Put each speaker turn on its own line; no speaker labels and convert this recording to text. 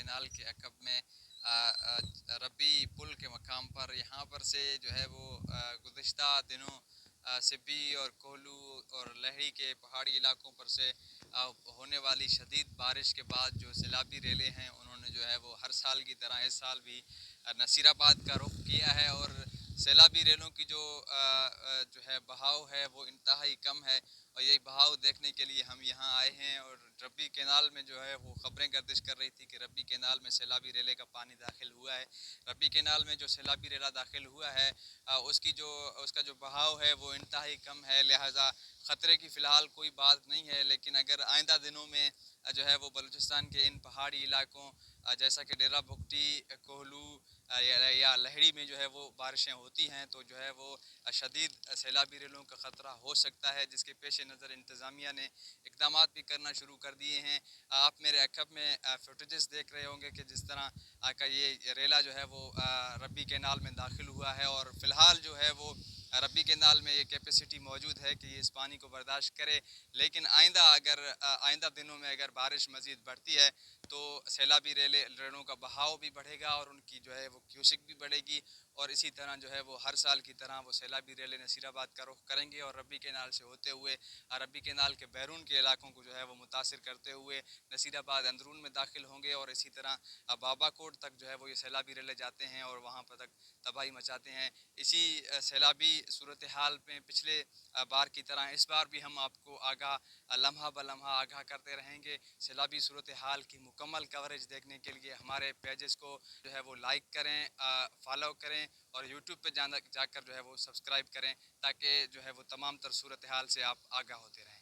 Canal کے عقب میں ربی پل کے مقام پر یہاں پر سے جو ہے وہ گزشتہ دنوں سبی اور کوہلو اور لہری کے پہاڑی علاقوں پر سے ہونے والی شدید بارش کے بعد جو سیلابی ریلیں ہیں انہوں نے جو ہے وہ ہر سال کی طرح اس سال بھی نصیر آباد کا رخ کیا ہے، اور سیلابی ریلوں کی جو ہے بہاؤ ہے وہ انتہائی کم ہے، اور یہی بہاؤ دیکھنے کے لیے ہم یہاں آئے ہیں۔ اور ربی کینال میں جو ہے وہ خبریں گردش کر رہی تھی کہ ربی کینال میں سیلابی ریلے کا پانی داخل ہوا ہے۔ ربی کینال میں جو سیلابی ریلا داخل ہوا ہے اس کا جو بہاؤ ہے وہ انتہائی کم ہے، لہٰذا خطرے کی فی الحال کوئی بات نہیں ہے، لیکن اگر آئندہ دنوں میں جو ہے وہ بلوچستان کے ان پہاڑی علاقوں جیسا کہ ڈیرہ بگٹی، کوہلو یا لہڑی میں جو ہے وہ بارشیں ہوتی ہیں تو جو ہے وہ شدید سیلابی ریلوں کا خطرہ ہو سکتا ہے، جس کے پیش نظر انتظامیہ نے اقدامات بھی کرنا شروع کر دیے ہیں۔ آپ میرے عقب میں فوٹیجز دیکھ رہے ہوں گے کہ جس طرح کا یہ ریلا جو ہے وہ ربی کینال میں داخل ہوا ہے، اور فی الحال جو ہے وہ ربی کینال میں یہ کیپیسٹی موجود ہے کہ یہ اس پانی کو برداشت کرے، لیکن آئندہ دنوں میں اگر بارش مزید بڑھتی ہے تو سیلابی ریلوں کا بہاؤ بھی بڑھے گا اور ان کی جو ہے وہ کیوسک بھی بڑھے گی، اور اسی طرح جو ہے وہ ہر سال کی طرح وہ سیلابی ریلیں نصیر آباد کا رخ کریں گے اور ربی کینال سے ہوتے ہوئے ربی کینال کے بیرون کے علاقوں کو جو ہے وہ متاثر کرتے ہوئے نصیر آباد اندرون میں داخل ہوں گے، اور اسی طرح بابا کوٹ تک جو ہے وہ یہ سیلابی ریلیں جاتے ہیں اور وہاں پر تک تباہی مچاتے ہیں۔ اسی سیلابی صورتحال میں پچھلے بار کی طرح اس بار بھی ہم آپ کو لمحہ بلمحہ آگاہ کرتے رہیں گے۔ سیلابی صورتحال کی مکمل کوریج دیکھنے کے لیے ہمارے پیجز کو جو ہے وہ لائک کریں، فالو کریں، اور یوٹیوب پہ جا کر جو ہے وہ سبسکرائب کریں، تاکہ جو ہے وہ تمام تر صورتحال سے آپ آگاہ ہوتے رہیں۔